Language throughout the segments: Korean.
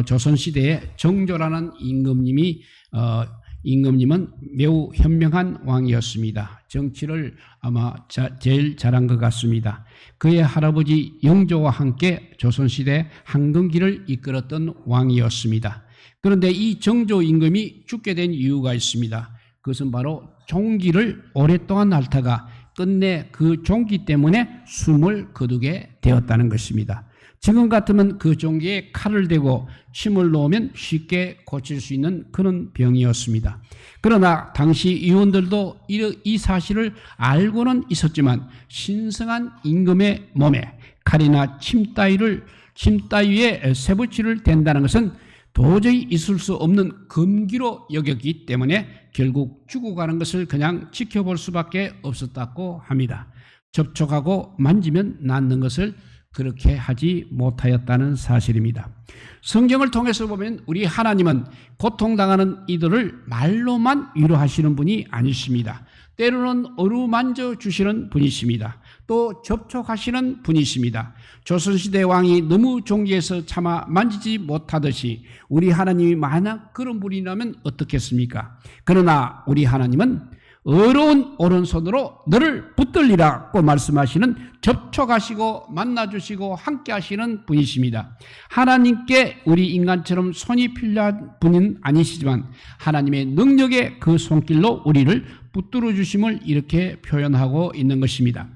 조선시대에 정조라는 임금님은 매우 현명한 왕이었습니다. 정치를 아마 제일 잘한 것 같습니다. 그의 할아버지 영조와 함께 조선시대 황금기를 이끌었던 왕이었습니다. 그런데 이 정조 임금이 죽게 된 이유가 있습니다. 그것은 바로 종기를 오랫동안 앓다가 끝내 그 종기 때문에 숨을 거두게 되었다는 것입니다. 지금 같으면 그 종기에 칼을 대고 침을 놓으면 쉽게 고칠 수 있는 그런 병이었습니다. 그러나 당시 의원들도 이 사실을 알고는 있었지만 신성한 임금의 몸에 칼이나 침 따위에 쇠붙이를 댄다는 것은 도저히 있을 수 없는 금기로 여겼기 때문에 결국 죽어가는 것을 그냥 지켜볼 수밖에 없었다고 합니다. 접촉하고 만지면 낫는 것을 그렇게 하지 못하였다는 사실입니다. 성경을 통해서 보면 우리 하나님은 고통당하는 이들을 말로만 위로하시는 분이 아니십니다. 때로는 어루만져 주시는 분이십니다. 또 접촉하시는 분이십니다. 조선시대 왕이 너무 종기에서 차마 만지지 못하듯이 우리 하나님이 만약 그런 분이라면 어떻겠습니까? 그러나 우리 하나님은 어려운 오른손으로 너를 붙들리라고 말씀하시는 접촉하시고 만나주시고 함께 하시는 분이십니다. 하나님께 우리 인간처럼 손이 필요한 분은 아니시지만 하나님의 능력의 그 손길로 우리를 붙들어 주심을 이렇게 표현하고 있는 것입니다.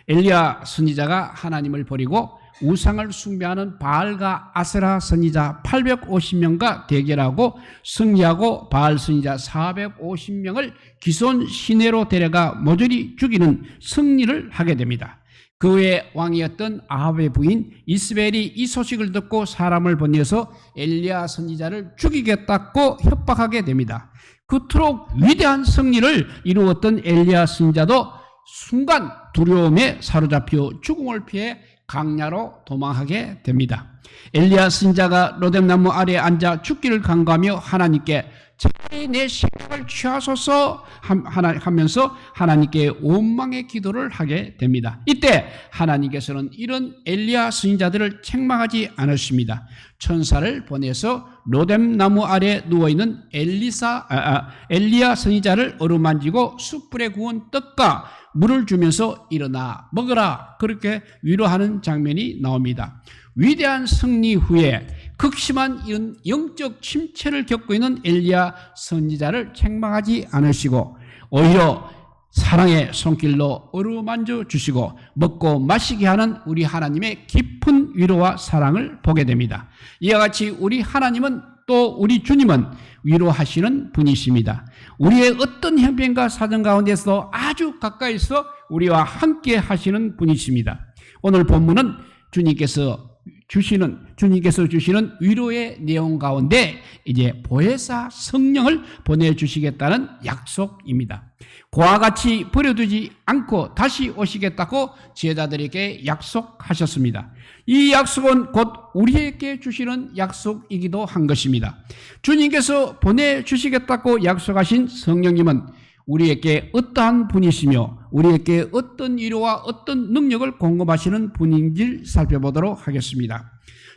엘리야 선지자가 하나님을 버리고 우상을 숭배하는 바알과 아세라 선지자 850명과 대결하고 승리하고 바알 선지자 450명을 기손 시내로 데려가 모조리 죽이는 승리를 하게 됩니다. 그 외에 왕이었던 아합의 부인 이스벨이 이 소식을 듣고 사람을 보내서 엘리야 선지자를 죽이겠다고 협박하게 됩니다. 그토록 위대한 승리를 이루었던 엘리야 선지자도 순간 두려움에 사로잡혀 죽음을 피해 강야로 도망하게 됩니다. 엘리야 선지자가 로뎀나무 아래에 앉아 죽기를 간구하며 하나님께 차라리 내 생명을 취하소서 하면서 하나님께 원망의 기도를 하게 됩니다. 이때 하나님께서는 이런 엘리야 선지자들을 책망하지 않으십니다. 천사를 보내서 로뎀나무 아래에 누워있는 엘리야 선지자를 어루만지고 숯불에 구운 떡과 물을 주면서 일어나 먹어라 그렇게 위로하는 장면이 나옵니다. 위대한 승리 후에 극심한 이런 영적 침체를 겪고 있는 엘리야 선지자를 책망하지 않으시고 오히려 사랑의 손길로 어루만져 주시고 먹고 마시게 하는 우리 하나님의 깊은 위로와 사랑을 보게 됩니다. 이와 같이 우리 하나님은 또 우리 주님은 위로하시는 분이십니다. 우리의 어떤 형편과 사정 가운데서 아주 가까이서 우리와 함께 하시는 분이십니다. 오늘 본문은 주님께서 주시는 위로의 내용 가운데 이제 보혜사 성령을 보내주시겠다는 약속입니다. 그와 같이 버려두지 않고 다시 오시겠다고 제자들에게 약속하셨습니다. 이 약속은 곧 우리에게 주시는 약속이기도 한 것입니다. 주님께서 보내주시겠다고 약속하신 성령님은 우리에게 어떠한 분이시며 우리에게 어떤 위로와 어떤 능력을 공급하시는 분인지 살펴보도록 하겠습니다.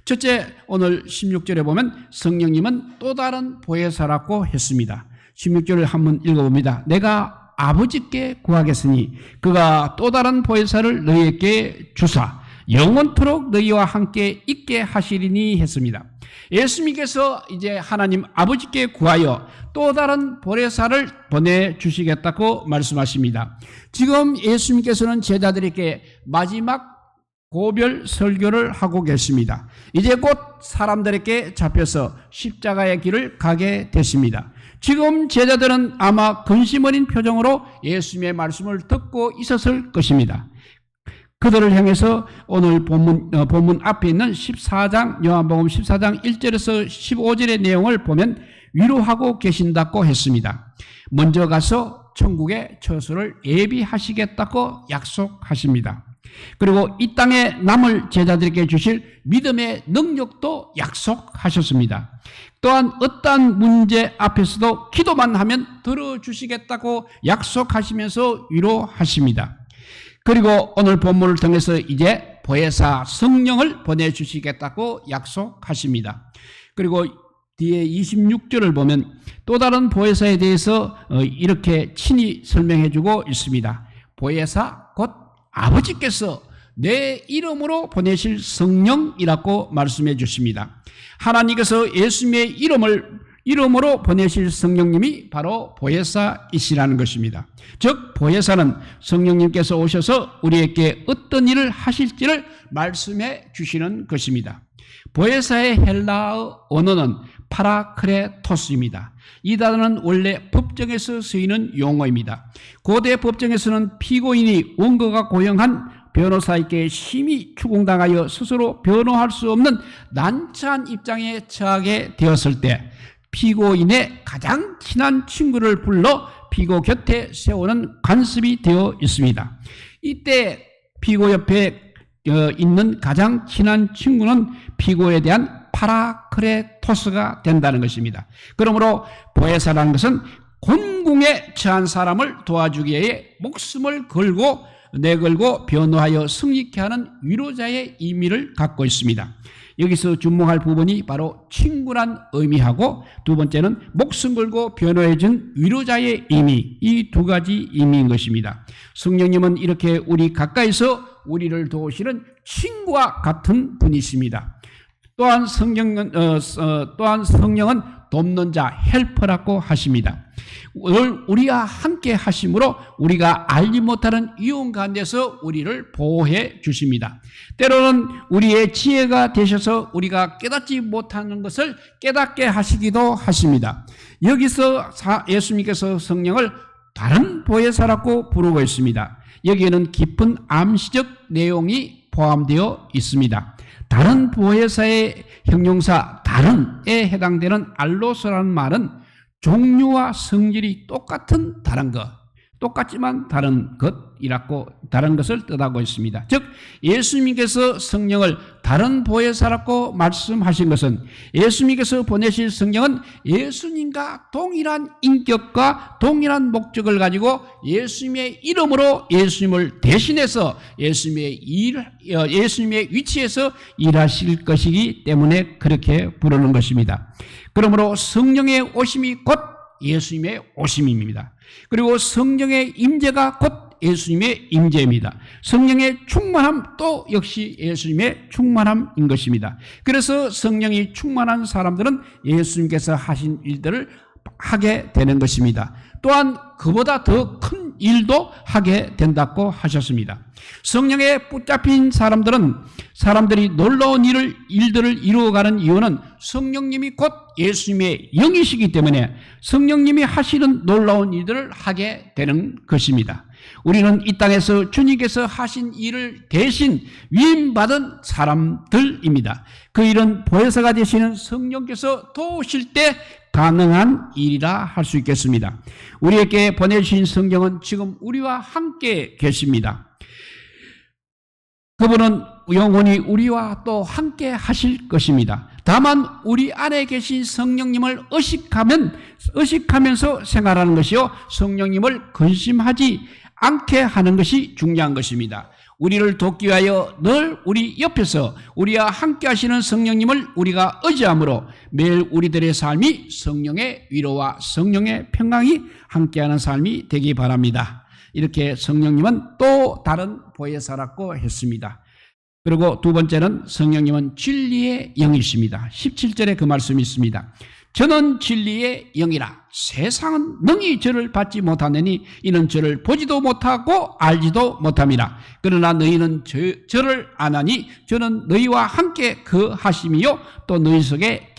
첫째, 오늘 16절에 보면 성령님은 또 다른 보혜사라고 했습니다. 16절을 한번 읽어봅니다. 내가 아버지께 구하겠으니 그가 또 다른 보혜사를 너희에게 주사 영원토록 너희와 함께 있게 하시리니 했습니다. 예수님께서 이제 하나님 아버지께 구하여 또 다른 보혜사를 보내주시겠다고 말씀하십니다. 지금 예수님께서는 제자들에게 마지막 고별 설교를 하고 계십니다. 이제 곧 사람들에게 잡혀서 십자가의 길을 가게 되십니다. 지금 제자들은 아마 근심 어린 표정으로 예수님의 말씀을 듣고 있었을 것입니다. 그들을 향해서 오늘 본문 앞에 있는 14장, 요한복음 14장 1절에서 15절의 내용을 보면 위로하고 계신다고 했습니다. 먼저 가서 천국의 처소를 예비하시겠다고 약속하십니다. 그리고 이 땅에 남을 제자들에게 주실 믿음의 능력도 약속하셨습니다. 또한 어떠한 문제 앞에서도 기도만 하면 들어주시겠다고 약속하시면서 위로하십니다. 그리고 오늘 본문을 통해서 이제 보혜사 성령을 보내주시겠다고 약속하십니다. 그리고 뒤에 26절을 보면 또 다른 보혜사에 대해서 이렇게 친히 설명해주고 있습니다. 보혜사 곧 아버지께서 내 이름으로 보내실 성령이라고 말씀해 주십니다. 하나님께서 예수님의 이름으로 보내실 성령님이 바로 보혜사이시라는 것입니다. 즉 보혜사는 성령님께서 오셔서 우리에게 어떤 일을 하실지를 말씀해 주시는 것입니다. 보혜사의 헬라어 언어는 파라크레토스입니다. 이 단어는 원래 법정에서 쓰이는 용어입니다. 고대 법정에서는 피고인이 원고가 고용한 변호사에게 심히 추궁당하여 스스로 변호할 수 없는 난처한 입장에 처하게 되었을 때 피고인의 가장 친한 친구를 불러 피고 곁에 세우는 관습이 되어 있습니다. 이때 피고 옆에 있는 가장 친한 친구는 피고에 대한 파라크레토스가 된다는 것입니다. 그러므로 보혜사라는 것은 곤궁에 처한 사람을 도와주기 위해 목숨을 걸고 내걸고 변호하여 승리케 하는 위로자의 의미를 갖고 있습니다. 여기서 주목할 부분이 바로 친구란 의미하고 두 번째는 목숨 걸고 변호해준 위로자의 의미, 이 두 가지 의미인 것입니다. 성령님은 이렇게 우리 가까이서 우리를 도우시는 친구와 같은 분이십니다. 또한 성령은 돕는 자, 헬퍼라고 하십니다. 우리와 함께 하심으로 우리가 알지 못하는 위험 가운데서 우리를 보호해 주십니다. 때로는 우리의 지혜가 되셔서 우리가 깨닫지 못하는 것을 깨닫게 하시기도 하십니다. 여기서 예수님께서 성령을 다른 보혜사라고 부르고 있습니다. 여기에는 깊은 암시적 내용이 포함되어 있습니다. 다른 보혜사의 형용사 다른에 해당되는 알로스라는 말은 종류와 성질이 똑같은 다른 것, 똑같지만 다른 것이라고 다른 것을 뜻하고 있습니다. 즉 예수님께서 성령을 다른 보혜사라고 말씀하신 것은 예수님께서 보내실 성령은 예수님과 동일한 인격과 동일한 목적을 가지고 예수님의 이름으로 예수님을 대신해서 예수님의 위치에서 일하실 것이기 때문에 그렇게 부르는 것입니다. 그러므로 성령의 오심이 곧 예수님의 오심입니다. 그리고 성령의 임재가 곧 예수님의 임재입니다. 성령의 충만함 또 역시 예수님의 충만함인 것입니다. 그래서 성령이 충만한 사람들은 예수님께서 하신 일들을 하게 되는 것입니다. 또한 그보다 더 큰 일도 하게 된다고 하셨습니다. 성령에 붙잡힌 사람들이 놀라운 일들을 이루어가는 이유는 성령님이 곧 예수님의 영이시기 때문에 성령님이 하시는 놀라운 일들을 하게 되는 것입니다. 우리는 이 땅에서 주님께서 하신 일을 대신 위임받은 사람들입니다. 그 일은 보혜사가 되시는 성령께서 도우실 때 가능한 일이라 할 수 있겠습니다. 우리에게 보내주신 성령은 지금 우리와 함께 계십니다. 그분은 영원히 우리와 또 함께 하실 것입니다. 다만 우리 안에 계신 성령님을 의식하면서 생활하는 것이요, 성령님을 근심하지 않게 하는 것이 중요한 것입니다. 우리를 돕기 위하여 늘 우리 옆에서 우리와 함께 하시는 성령님을 우리가 의지함으로 매일 우리들의 삶이 성령의 위로와 성령의 평강이 함께하는 삶이 되기 바랍니다. 이렇게 성령님은 또 다른 보혜사라고 했습니다. 그리고 두 번째는 성령님은 진리의 영이십니다. 17절에 그 말씀이 있습니다. 저는 진리의 영이라 세상은 능히 저를 받지 못하느니 이는 저를 보지도 못하고 알지도 못함이라. 그러나 너희는 저를 아나니 저는 너희와 함께 거하심이요 또 너희 속에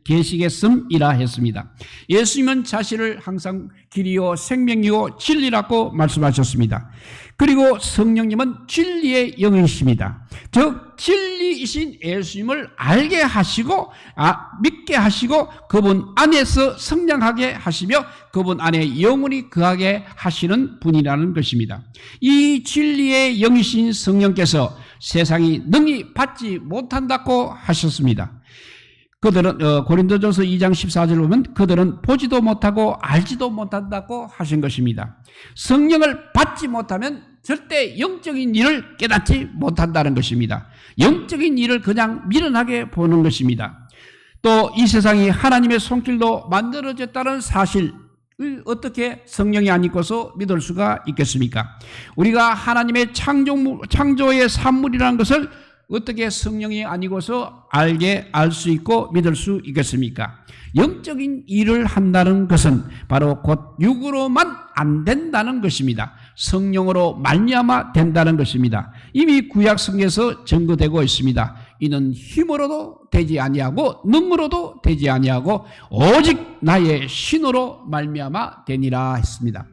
계시겠음이라 했습니다. 예수님은 자신을 항상 길이요 생명이요 진리라고 말씀하셨습니다. 그리고 성령님은 진리의 영이십니다. 즉 진리이신 예수님을 알게 하시고 믿게 하시고 그분 안에서 성장하게 하시며 그분 안에 영원히 거하게 하시는 분이라는 것입니다. 이 진리의 영이신 성령께서 세상이 능히 받지 못한다고 하셨습니다. 그들은 고린도전서 2장 14절 보면 그들은 보지도 못하고 알지도 못한다고 하신 것입니다. 성령을 받지 못하면 절대 영적인 일을 깨닫지 못한다는 것입니다. 영적인 일을 그냥 미련하게 보는 것입니다. 또 이 세상이 하나님의 손길로 만들어졌다는 사실을 어떻게 성령이 안 있고서 믿을 수가 있겠습니까? 우리가 하나님의 창조의 산물이라는 것을 어떻게 성령이 아니고서 알 수 있고 믿을 수 있겠습니까? 영적인 일을 한다는 것은 바로 곧 육으로만 안 된다는 것입니다. 성령으로 말미암아 된다는 것입니다. 이미 구약 성경에서 증거되고 있습니다. 이는 힘으로도 되지 아니하고 능으로도 되지 아니하고 오직 나의 신으로 말미암아 되니라 했습니다.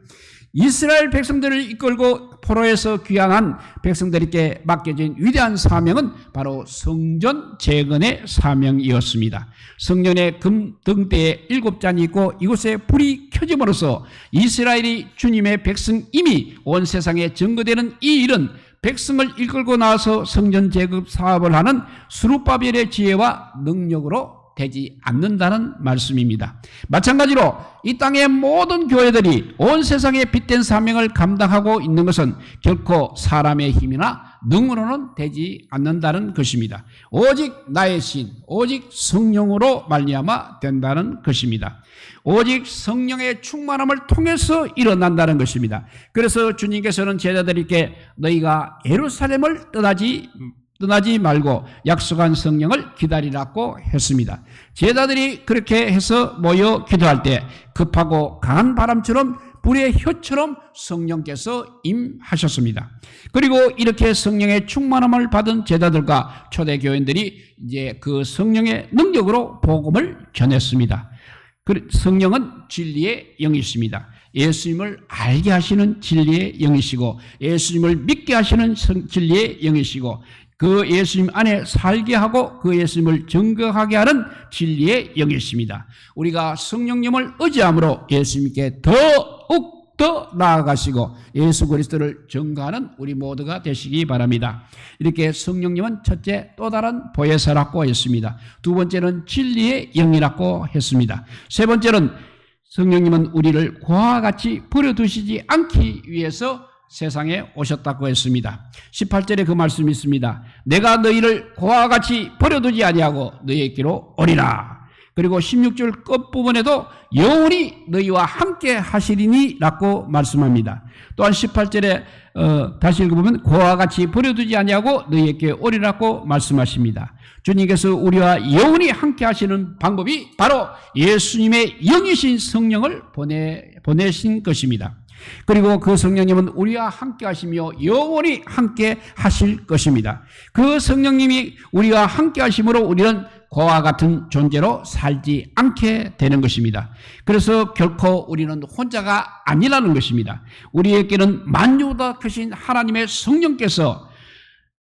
이스라엘 백성들을 이끌고 포로에서 귀환한 백성들에게 맡겨진 위대한 사명은 바로 성전 재건의 사명이었습니다. 성전의 금 등대에 7잔이 있고 이곳에 불이 켜짐으로써 이스라엘이 주님의 백성임이 온 세상에 증거되는 이 일은 백성을 이끌고 나와서 성전 재건 사업을 하는 스룹바벨의 지혜와 능력으로 되지 않는다는 말씀입니다. 마찬가지로 이 땅의 모든 교회들이 온 세상에 빛된 사명을 감당하고 있는 것은 결코 사람의 힘이나 능으로는 되지 않는다는 것입니다. 오직 나의 신, 오직 성령으로 말미암아 된다는 것입니다. 오직 성령의 충만함을 통해서 일어난다는 것입니다. 그래서 주님께서는 제자들에게 너희가 예루살렘을 떠나지 말고 약속한 성령을 기다리라고 했습니다. 제자들이 그렇게 해서 모여 기도할 때 급하고 강한 바람처럼 불의 혀처럼 성령께서 임하셨습니다. 그리고 이렇게 성령의 충만함을 받은 제자들과 초대교인들이 이제 그 성령의 능력으로 복음을 전했습니다. 성령은 진리의 영이십니다. 예수님을 알게 하시는 진리의 영이시고 예수님을 믿게 하시는 진리의 영이시고 그 예수님 안에 살게 하고 그 예수님을 증거하게 하는 진리의 영이십니다. 우리가 성령님을 의지함으로 예수님께 더욱 나아가시고 예수 그리스도를 증거하는 우리 모두가 되시기 바랍니다. 이렇게 성령님은 첫째 또 다른 보혜사라고 했습니다. 두 번째는 진리의 영이라고 했습니다. 세 번째는 성령님은 우리를 고아와 같이 버려두시지 않기 위해서 세상에 오셨다고 했습니다. 18절에 그 말씀이 있습니다. 내가 너희를 고아와 같이 버려두지 아니하고 너희에게로 오리라. 그리고 16절 끝부분에도 영원히 너희와 함께 하시리니 라고 말씀합니다. 또한 18절에 다시 읽어보면 고아와 같이 버려두지 아니하고 너희에게 오리라고 말씀하십니다. 주님께서 우리와 영원히 함께 하시는 방법이 바로 예수님의 영이신 성령을 보내신 것입니다. 그리고 그 성령님은 우리와 함께 하시며 영원히 함께 하실 것입니다. 그 성령님이 우리와 함께 하심으로 우리는 고아와 같은 존재로 살지 않게 되는 것입니다. 그래서 결코 우리는 혼자가 아니라는 것입니다. 우리에게는 만유보다 크신 하나님의 성령께서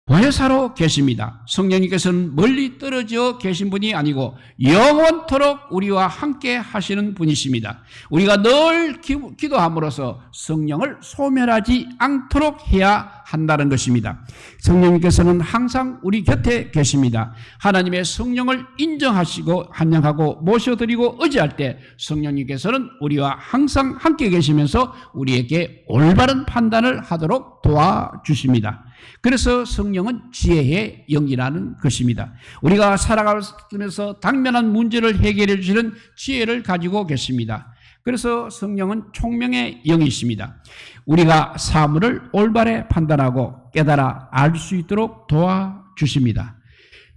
보혜사로 계십니다. 성령님께서는 멀리 떨어져 계신 분이 아니고 영원토록 우리와 함께 하시는 분이십니다. 우리가 늘 기도함으로써 성령을 소멸하지 않도록 해야 한다는 것입니다. 성령님께서는 항상 우리 곁에 계십니다. 하나님의 성령을 인정하시고 환영하고 모셔드리고 의지할 때 성령님께서는 우리와 항상 함께 계시면서 우리에게 올바른 판단을 하도록 도와주십니다. 그래서 성령은 지혜의 영이라는 것입니다. 우리가 살아가면서 당면한 문제를 해결해 주시는 지혜를 가지고 계십니다. 그래서 성령은 총명의 영이십니다. 우리가 사물을 올바르게 판단하고 깨달아 알 수 있도록 도와주십니다.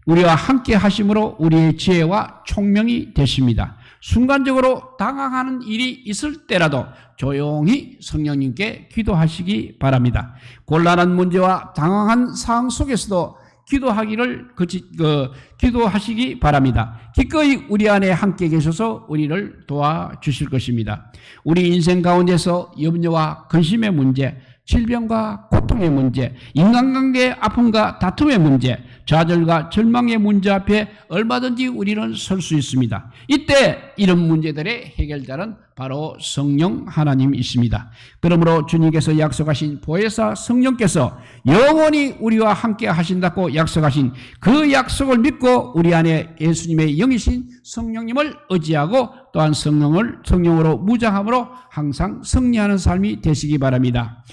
우리와 함께 하심으로 우리의 지혜와 총명이 되십니다. 순간적으로 당황하는 일이 있을 때라도 조용히 성령님께 기도하시기 바랍니다. 곤란한 문제와 당황한 상황 속에서도 기도하시기 바랍니다. 기꺼이 우리 안에 함께 계셔서 우리를 도와주실 것입니다. 우리 인생 가운데서 염려와 근심의 문제, 질병과 고통의 문제, 인간관계의 아픔과 다툼의 문제, 좌절과 절망의 문제 앞에 얼마든지 우리는 설 수 있습니다. 이때 이런 문제들의 해결자는 바로 성령 하나님이십니다. 그러므로 주님께서 약속하신 보혜사 성령께서 영원히 우리와 함께 하신다고 약속하신 그 약속을 믿고 우리 안에 예수님의 영이신 성령님을 의지하고 또한 성령으로 무장함으로 항상 승리하는 삶이 되시기 바랍니다.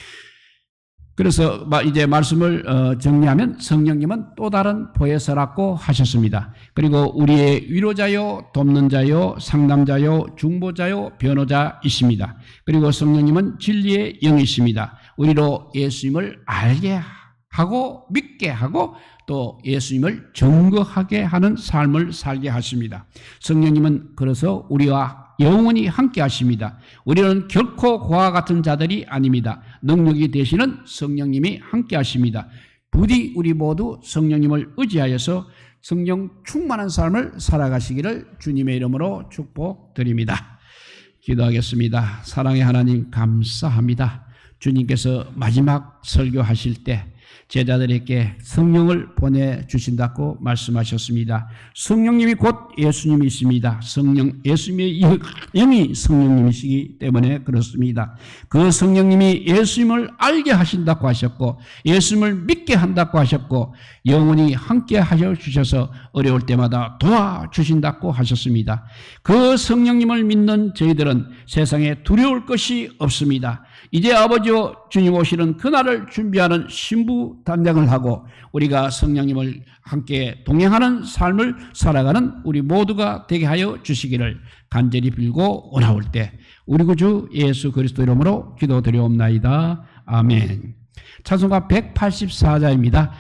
그래서 이제 말씀을 정리하면 성령님은 또 다른 보혜사라고 하셨습니다. 그리고 우리의 위로자요, 돕는 자요, 상담자요, 중보자요, 변호자이십니다. 그리고 성령님은 진리의 영이십니다. 우리로 예수님을 알게 하고 믿게 하고 또 예수님을 증거하게 하는 삶을 살게 하십니다. 성령님은 그래서 우리와 영원히 함께 하십니다. 우리는 결코 그와 같은 자들이 아닙니다. 능력이 되시는 성령님이 함께 하십니다. 부디 우리 모두 성령님을 의지하여서 성령 충만한 삶을 살아가시기를 주님의 이름으로 축복드립니다. 기도하겠습니다. 사랑의 하나님 감사합니다. 주님께서 마지막 설교하실 때 제자들에게 성령을 보내주신다고 말씀하셨습니다. 성령님이 곧 예수님이십니다. 예수님의 영이 성령님이시기 때문에 그렇습니다. 그 성령님이 예수님을 알게 하신다고 하셨고 예수님을 믿게 한다고 하셨고 영원히 함께 하여 주셔서 어려울 때마다 도와주신다고 하셨습니다. 그 성령님을 믿는 저희들은 세상에 두려울 것이 없습니다. 이제 아버지와 주님 오시는 그날을 준비하는 신부 단장을 하고 우리가 성령님을 함께 동행하는 삶을 살아가는 우리 모두가 되게 하여 주시기를 간절히 빌고 원하올 때 우리 구주 예수 그리스도 이름으로 기도드리옵나이다. 아멘. 찬송가 184자입니다.